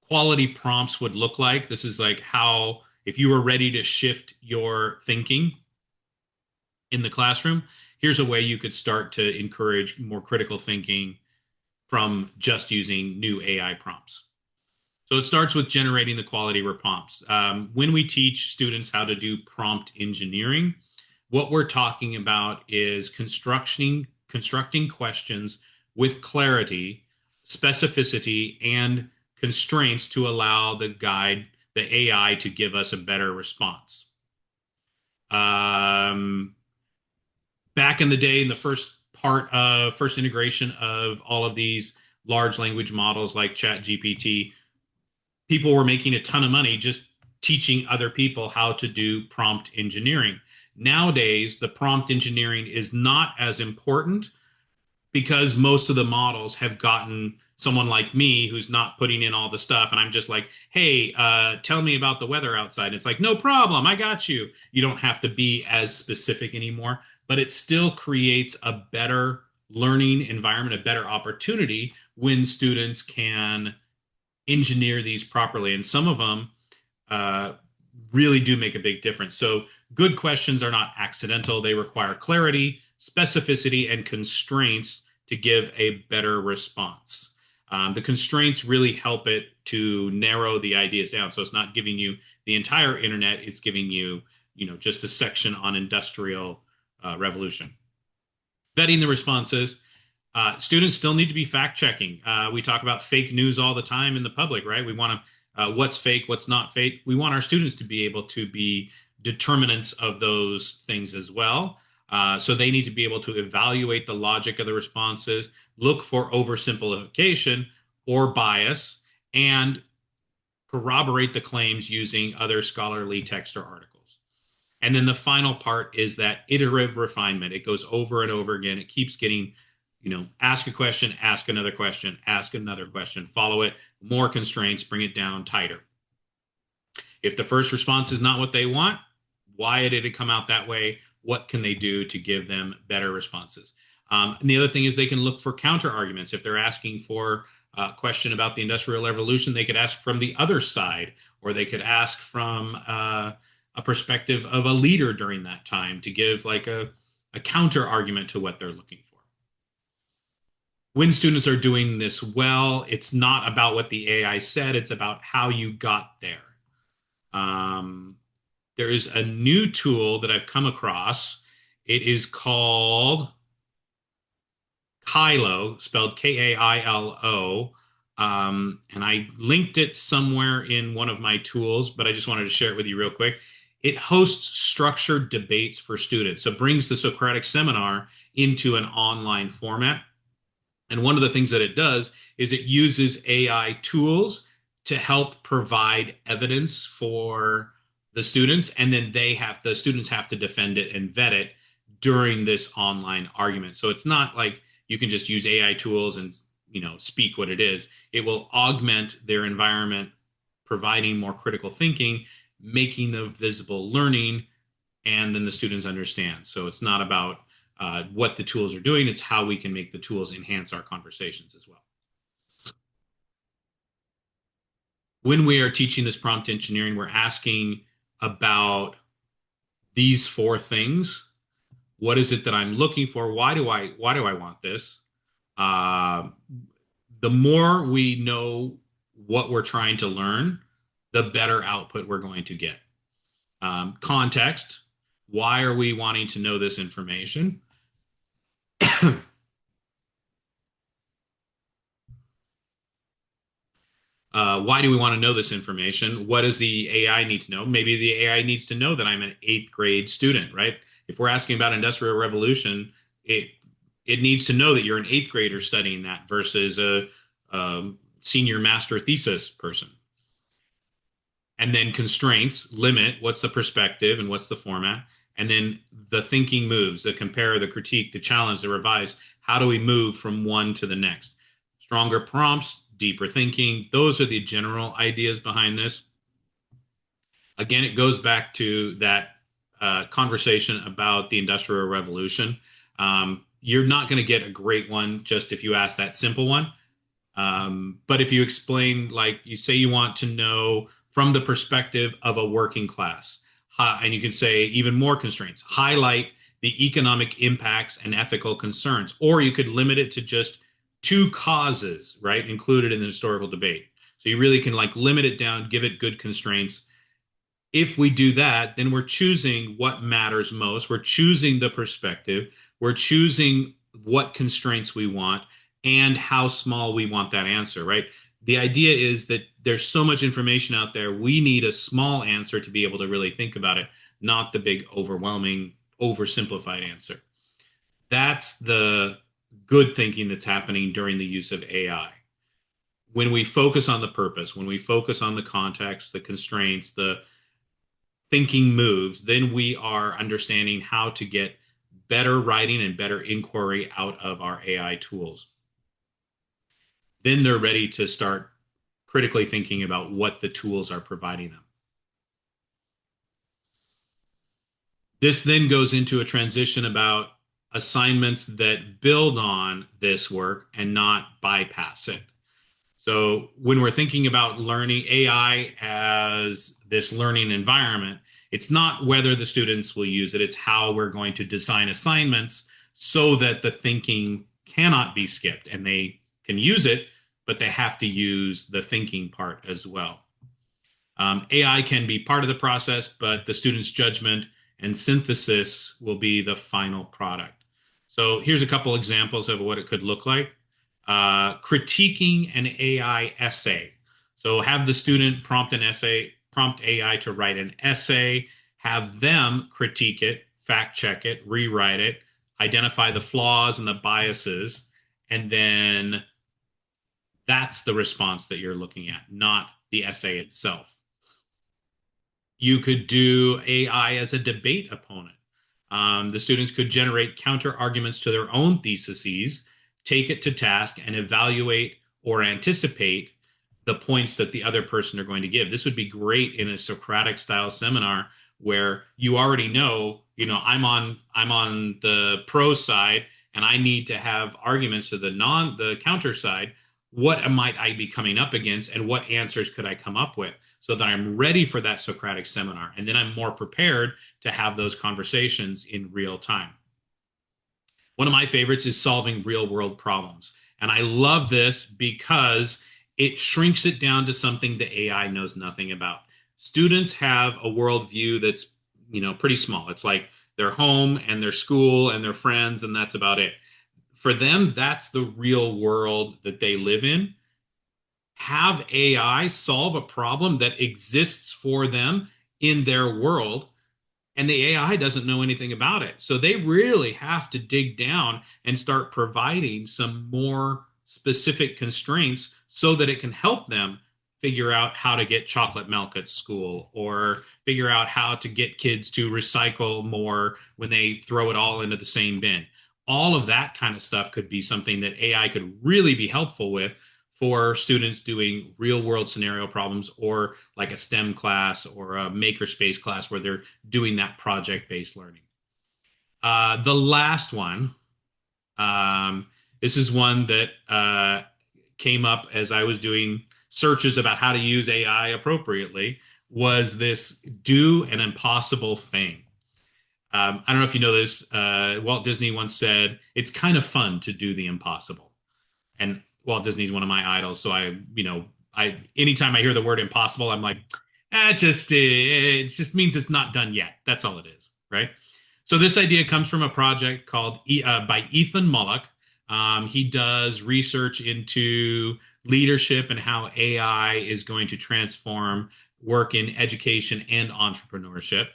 quality prompts would look like. This is like how, if you were ready to shift your thinking in the classroom, here's a way you could start to encourage more critical thinking from just using new AI prompts. So it starts with generating the quality prompts. When we teach students how to do prompt engineering, what we're talking about is constructing questions with clarity, specificity, and constraints to allow the AI, to give us a better response. Back in the day, in the first integration of all of these large language models like ChatGPT, people were making a ton of money just teaching other people how to do prompt engineering. Nowadays, the prompt engineering is not as important, because most of the models have gotten someone like me who's not putting in all the stuff. And I'm just like, hey, tell me about the weather outside. And it's like, no problem. I got you. You don't have to be as specific anymore, but it still creates a better learning environment, a better opportunity when students can engineer these properly. And some of them uh, really do make a big difference. So good questions are not accidental. They require clarity, specificity, and constraints to give a better response. The constraints really help it to narrow the ideas down. So it's not giving you the entire internet. It's giving you, just a section on industrial revolution. Vetting the responses. Students still need to be fact checking. We talk about fake news all the time in the public, right? We want to, what's fake, what's not fake. We want our students to be able to be determinants of those things as well. So they need to be able to evaluate the logic of the responses, look for oversimplification or bias, and corroborate the claims using other scholarly text or articles. And then the final part is that iterative refinement. It goes over and over again. It keeps getting, ask a question, ask another question, ask another question, follow it, more constraints, bring it down tighter. If the first response is not what they want, why did it come out that way? What can they do to give them better responses? And the other thing is they can look for counter arguments. If they're asking for a question about the Industrial Revolution, they could ask from the other side, or they could ask from a perspective of a leader during that time to give like a counter argument to what they're looking for. When students are doing this well, it's not about what the AI said, it's about how you got there. There is a new tool that I've come across. It is called Kylo, spelled Kailo. And I linked it somewhere in one of my tools, but I just wanted to share it with you real quick. It hosts structured debates for students. So it brings the Socratic seminar into an online format. And one of the things that it does is it uses AI tools to help provide evidence for the students, and then the students have to defend it and vet it during this online argument. So it's not like you can just use AI tools and speak what it is. It will augment their environment, providing more critical thinking, making the visible learning, and then the students understand. So it's not about what the tools are doing, it's how we can make the tools enhance our conversations as well. When we are teaching this prompt engineering, we're asking about these four things. What is it that I'm looking for? Why do I want this? The more we know what we're trying to learn, the better output we're going to get. Context. Why are we wanting to know this information? Why do we want to know this information? What does the AI need to know? Maybe the AI needs to know that I'm an 8th grade student, right? If we're asking about Industrial Revolution, it needs to know that you're an 8th grader studying that versus a senior master thesis person. And then constraints, limit, what's the perspective and what's the format? And then the thinking moves, the compare, the critique, the challenge, the revise. How do we move from one to the next? Stronger prompts, deeper thinking. Those are the general ideas behind this. Again, it goes back to that conversation about the Industrial Revolution. You're not going to get a great one just if you ask that simple one. But if you explain, like you say, you want to know from the perspective of a working class, and you can say even more constraints, highlight the economic impacts and ethical concerns, or you could limit it to just 2 causes, right, included in the historical debate. So you really can like limit it down, give it good constraints. If we do that, then we're choosing what matters most. We're choosing the perspective. We're choosing what constraints we want and how small we want that answer, right? The idea is that there's so much information out there. We need a small answer to be able to really think about it, not the big, overwhelming, oversimplified answer. That's the good thinking that's happening during the use of AI. When we focus on the purpose, when we focus on the context, the constraints, the thinking moves, then we are understanding how to get better writing and better inquiry out of our AI tools. Then they're ready to start critically thinking about what the tools are providing them. This then goes into a transition about assignments that build on this work and not bypass it. So when we're thinking about learning AI as this learning environment, it's not whether the students will use it, it's how we're going to design assignments so that the thinking cannot be skipped and they can use it, but they have to use the thinking part as well. AI can be part of the process, but the student's judgment and synthesis will be the final product. So here's a couple examples of what it could look like. Critiquing an AI essay. So have the student prompt an essay, prompt AI to write an essay, have them critique it, fact check it, rewrite it, identify the flaws and the biases, and then that's the response that you're looking at, not the essay itself. You could do AI as a debate opponent. The students could generate counter arguments to their own theses, take it to task, and evaluate or anticipate the points that the other person are going to give. This would be great in a Socratic style seminar where you already know, I'm on the pro side and I need to have arguments to the counter side. What might I be coming up against and what answers could I come up with so that I'm ready for that Socratic seminar? And then I'm more prepared to have those conversations in real time. One of my favorites is solving real world problems. And I love this because it shrinks it down to something the AI knows nothing about. Students have a worldview that's, pretty small. It's like their home and their school and their friends, and that's about it. For them, that's the real world that they live in. Have AI solve a problem that exists for them in their world, and the AI doesn't know anything about it. So they really have to dig down and start providing some more specific constraints so that it can help them figure out how to get chocolate milk at school or figure out how to get kids to recycle more when they throw it all into the same bin. All of that kind of stuff could be something that AI could really be helpful with for students doing real world scenario problems or like a STEM class or a makerspace class where they're doing that project based learning. The last one, this is one that came up as I was doing searches about how to use AI appropriately, was this do an impossible thing. I don't know if you know this. Walt Disney once said, it's kind of fun to do the impossible. And Walt Disney's one of my idols. So I anytime I hear the word impossible, I'm like, it just means it's not done yet. That's all it is, right? So this idea comes from a project called by Ethan Mullock. He does research into leadership and how AI is going to transform work in education and entrepreneurship.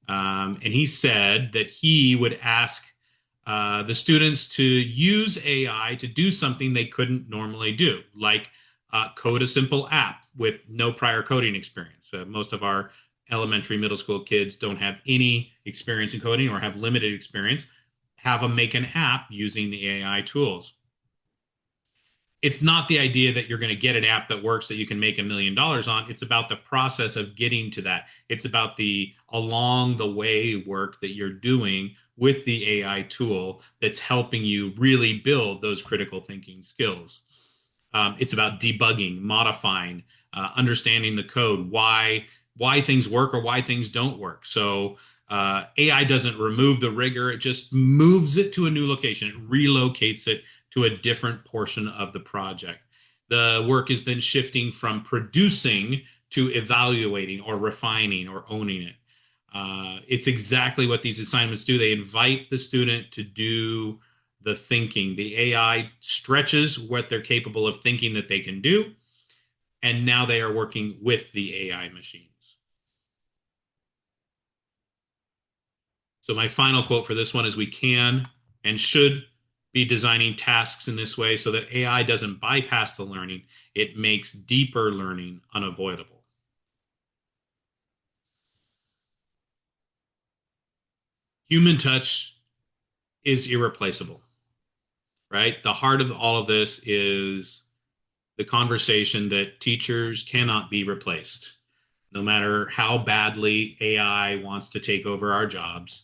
And he said that he would ask the students to use AI to do something they couldn't normally do, like code a simple app with no prior coding experience. Most of our elementary, middle school kids don't have any experience in coding or have limited experience. Have them make an app using the AI tools. It's not the idea that you're going to get an app that works that you can make $1 million on. It's about the process of getting to that. It's about the along the way work that you're doing with the AI tool that's helping you really build those critical thinking skills. It's about debugging, modifying, understanding the code, why things work or why things don't work. So AI doesn't remove the rigor; it just moves it to a new location. It relocates it to a different portion of the project. The work is then shifting from producing to evaluating or refining or owning it. It's exactly what these assignments do. They invite the student to do the thinking. The AI stretches what they're capable of thinking that they can do, and now they are working with the AI machines. So my final quote for this one is we can and should be designing tasks in this way so that AI doesn't bypass the learning. It makes deeper learning unavoidable. Human touch is irreplaceable, right? The heart of all of this is the conversation that teachers cannot be replaced. No matter how badly AI wants to take over our jobs,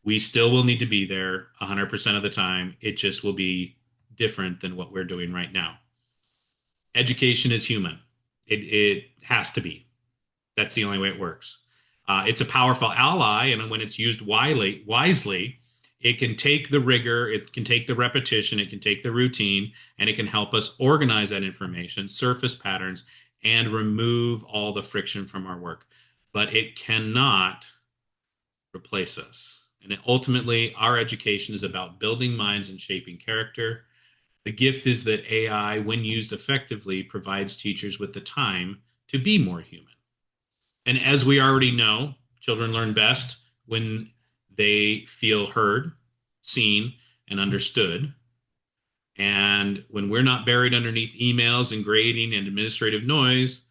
we still will need to be there 100% of the time. It just will be different than what we're doing right now. Education is human. It has to be. That's the only way it works. It's a powerful ally, and when it's used wisely, it can take the rigor, it can take the repetition, it can take the routine, and it can help us organize that information, surface patterns, and remove all the friction from our work. But it cannot replace us. And ultimately, our education is about building minds and shaping character. The gift is that AI, when used effectively, provides teachers with the time to be more human. And as we already know, children learn best when they feel heard, seen, and understood. And when we're not buried underneath emails and grading and administrative noise,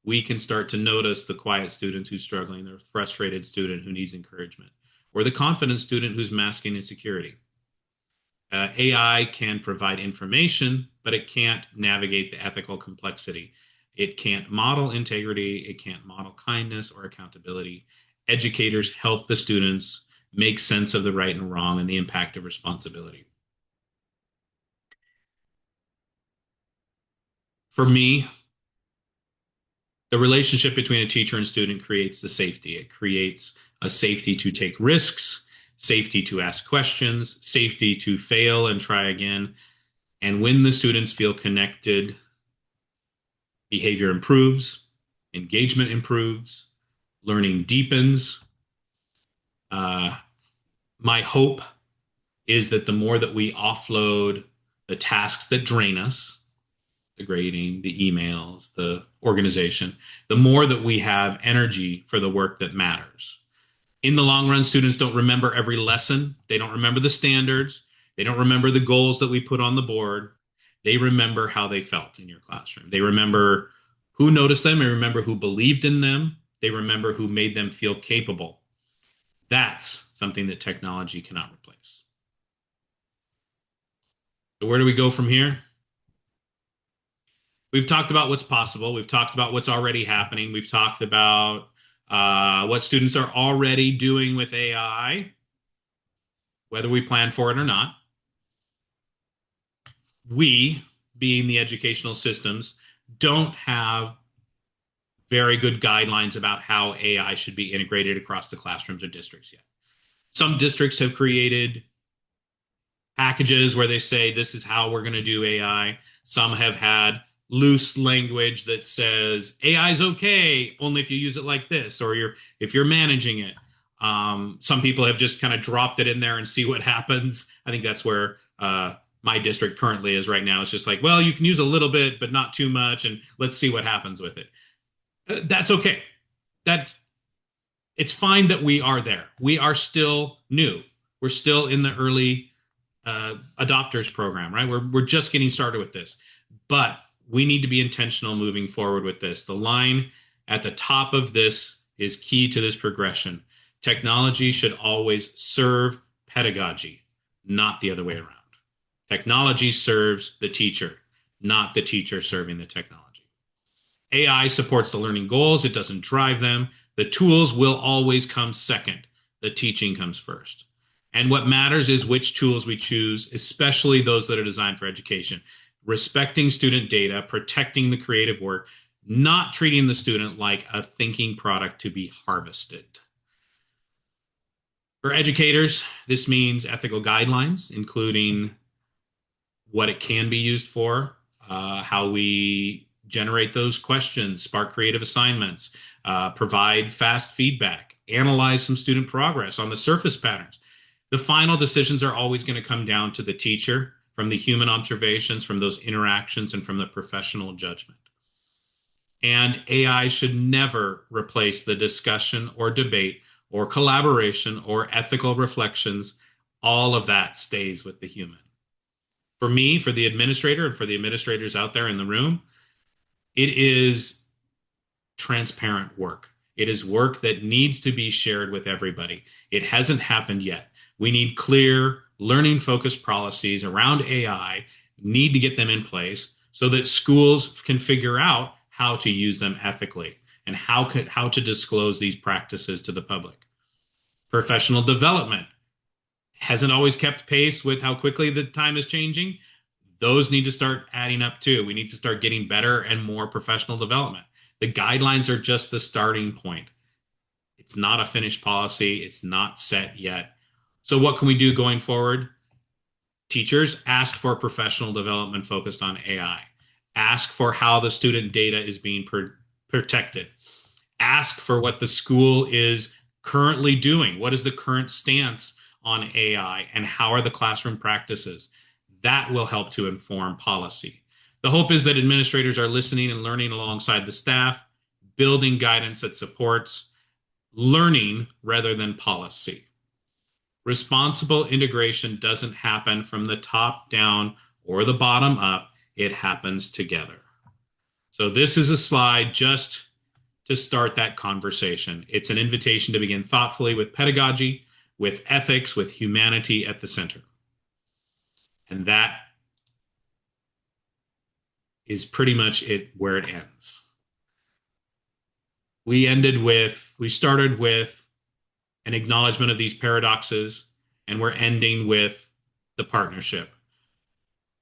we can start to notice the quiet student who's struggling, the frustrated student who needs encouragement, or the confident student who's masking insecurity. AI can provide information, but it can't navigate the ethical complexity. It can't model integrity. It can't model kindness or accountability. Educators help the students make sense of the right and wrong and the impact of responsibility. For me, the relationship between a teacher and student creates the safety. It creates a safety to take risks, safety to ask questions, safety to fail and try again. And when the students feel connected, behavior improves, engagement improves, learning deepens. My hope is that the more that we offload the tasks that drain us, the grading, the emails, the organization, the more that we have energy for the work that matters. In the long run, students don't remember every lesson. They don't remember the standards. They don't remember the goals that we put on the board. They remember how they felt in your classroom. They remember who noticed them. They remember who believed in them. They remember who made them feel capable. That's something that technology cannot replace. So where do we go from here? We've talked about what's possible. We've talked about what's already happening. We've talked about what students are already doing with AI, whether we plan for it or not. We, being the educational systems, don't have very good guidelines about how AI should be integrated across the classrooms or districts yet. Some districts have created packages where they say this is how we're going to do AI. Some have had loose language that says AI is okay only if you use it like this, or if you're managing it. Some people have just kind of dropped it in there and see what happens. I think that's where my district currently is right now. It's just like, well, you can use a little bit, but not too much, and let's see what happens with it. That's okay. That's It's fine that we are there. We are still new. We're still in the early adopters program, right? We're just getting started with this, but we need to be intentional moving forward with this. The line at the top of this is key to this progression. Technology should always serve pedagogy, not the other way around. Technology serves the teacher, not the teacher serving the technology. AI supports the learning goals. It doesn't drive them. The tools will always come second. The teaching comes first. And what matters is which tools we choose, especially those that are designed for education. Respecting student data, protecting the creative work, not treating the student like a thinking product to be harvested. For educators, this means ethical guidelines, including what it can be used for, how we generate those questions, spark creative assignments, provide fast feedback, analyze some student progress on the surface patterns. The final decisions are always going to come down to the teacher from the human observations, from those interactions, and from the professional judgment. And AI should never replace the discussion or debate or collaboration or ethical reflections. All of that stays with the human. For me, for the administrator, and for the administrators out there in the room, it is transparent work. It is work that needs to be shared with everybody. It hasn't happened yet. We need clear learning focused policies around AI, need to get them in place so that schools can figure out how to use them ethically and how to disclose these practices to the public. Professional development hasn't always kept pace with how quickly the time is changing. Those need to start adding up too. We need to start getting better and more professional development. The guidelines are just the starting point. It's not a finished policy. It's not set yet. So what can we do going forward? Teachers, ask for professional development focused on AI. Ask for how the student data is being protected. Ask for what the school is currently doing. What is the current stance on AI and how are the classroom practices? That will help to inform policy. The hope is that administrators are listening and learning alongside the staff, building guidance that supports learning rather than policy. Responsible integration doesn't happen from the top down or the bottom up. It happens together. So this is a slide just to start that conversation. It's an invitation to begin thoughtfully with pedagogy, with ethics, with humanity at the center. And that is pretty much it where it ends. We started with an acknowledgement of these paradoxes, and we're ending with the partnership.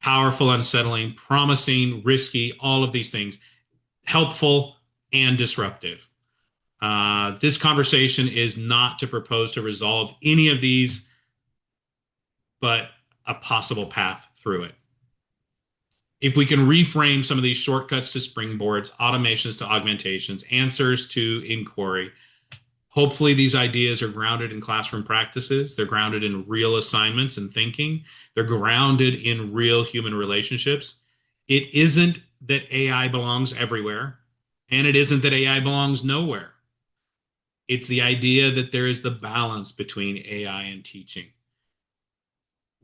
Powerful, unsettling, promising, risky, all of these things, helpful and disruptive. This conversation is not to propose to resolve any of these, but a possible path through it. If we can reframe some of these shortcuts to springboards, automations to augmentations, answers to inquiry, hopefully these ideas are grounded in classroom practices. They're grounded in real assignments and thinking. They're grounded in real human relationships. It isn't that AI belongs everywhere, and it isn't that AI belongs nowhere. It's the idea that there is the balance between AI and teaching.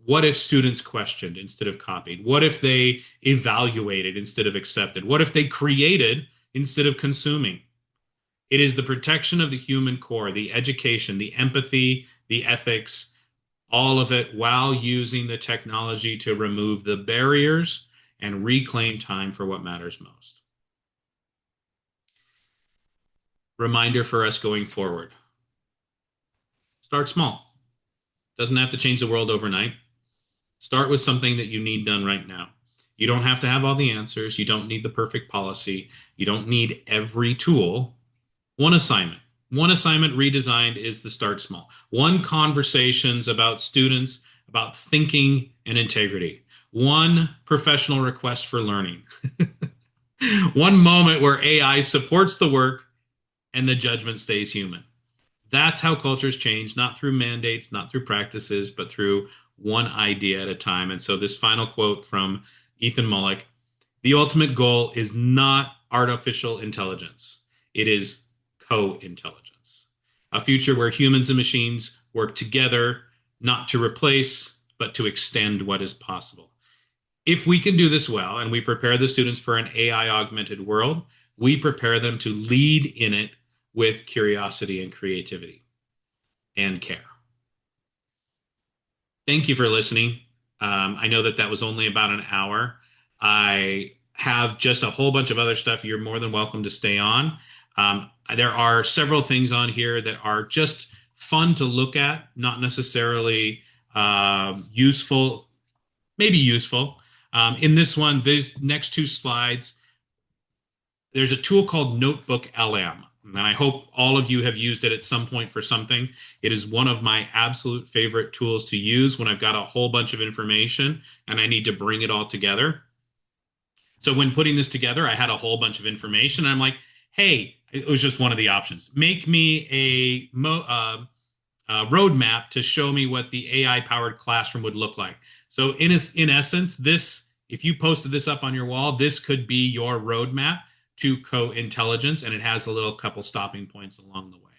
What if students questioned instead of copied? What if they evaluated instead of accepted? What if they created instead of consuming? It is the protection of the human core, the education, the empathy, the ethics, all of it while using the technology to remove the barriers and reclaim time for what matters most. Reminder for us going forward. Start small. Doesn't have to change the world overnight. Start with something that you need done right now. You don't have to have all the answers. You don't need the perfect policy. You don't need every tool. One assignment. One assignment redesigned is the start small. One conversations about students, about thinking and integrity. One professional request for learning. One moment where AI supports the work and the judgment stays human. That's how cultures change, not through mandates, not through practices, but through one idea at a time. And so this final quote from Ethan Mollick, the ultimate goal is not artificial intelligence. It is co-intelligence. A future where humans and machines work together, not to replace, but to extend what is possible. If we can do this well and we prepare the students for an AI augmented world, we prepare them to lead in it with curiosity and creativity and care. Thank you for listening. I know that was only about an hour. I have just a whole bunch of other stuff. You're more than welcome to stay on. There are several things on here that are just fun to look at, not necessarily useful, maybe useful. In this one, these next two slides, there's a tool called Notebook LM. And I hope all of you have used it at some point for something. It is one of my absolute favorite tools to use when I've got a whole bunch of information and I need to bring it all together. So when putting this together, I had a whole bunch of information. And I'm like, hey, it was just one of the options. Make me a roadmap to show me what the AI-powered classroom would look like. So in essence, this, if you posted this up on your wall, this could be your roadmap to co-intelligence, and it has a little couple stopping points along the way.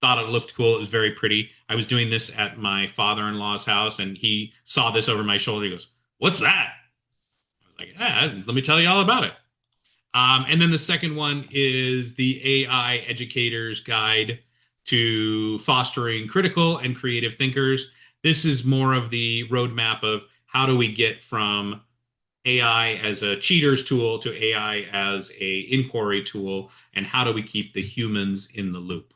Thought it looked cool. It was very pretty. I was doing this at my father-in-law's house, and he saw this over my shoulder. He goes, "What's that?" I was like, "Yeah, let me tell you all about it." And then the second one is the AI Educator's Guide to Fostering Critical and Creative Thinkers. This is more of the roadmap of how do we get from AI as a cheater's tool to AI as a inquiry tool, and how do we keep the humans in the loop?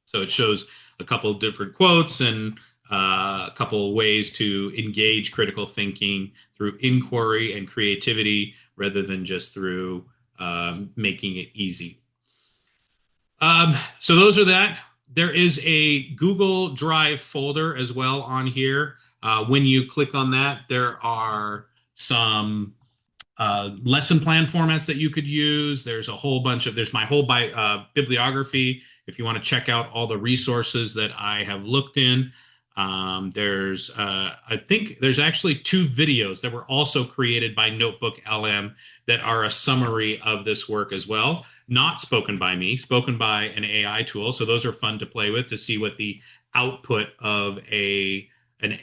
So it shows a couple of different quotes and a couple of ways to engage critical thinking through inquiry and creativity rather than just through making it easy. So those are that. There is a Google Drive folder as well on here. When you click on that, there are some lesson plan formats that you could use. There's a whole bunch of, there's my whole bibliography if you want to check out all the resources that I have looked in. I think there's actually two videos that were also created by Notebook LM that are a summary of this work as well. Not spoken by me, spoken by an AI tool. So those are fun to play with to see what the output of an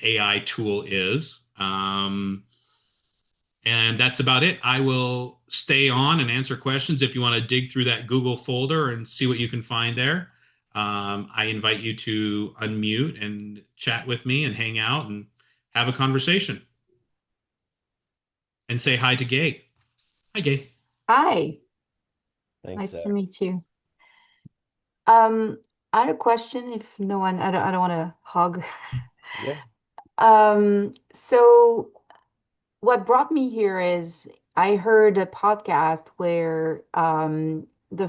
AI tool is. And that's about it. I will stay on and answer questions if you want to dig through that Google folder and see what you can find there. I invite you to unmute and chat with me and hang out and have a conversation and say hi to Gay. Hi, Gay. Hi, Thanks, nice to Zach. meet you. Um, I had a question if no one, I don't want to hog. Yeah. So what brought me here is I heard a podcast where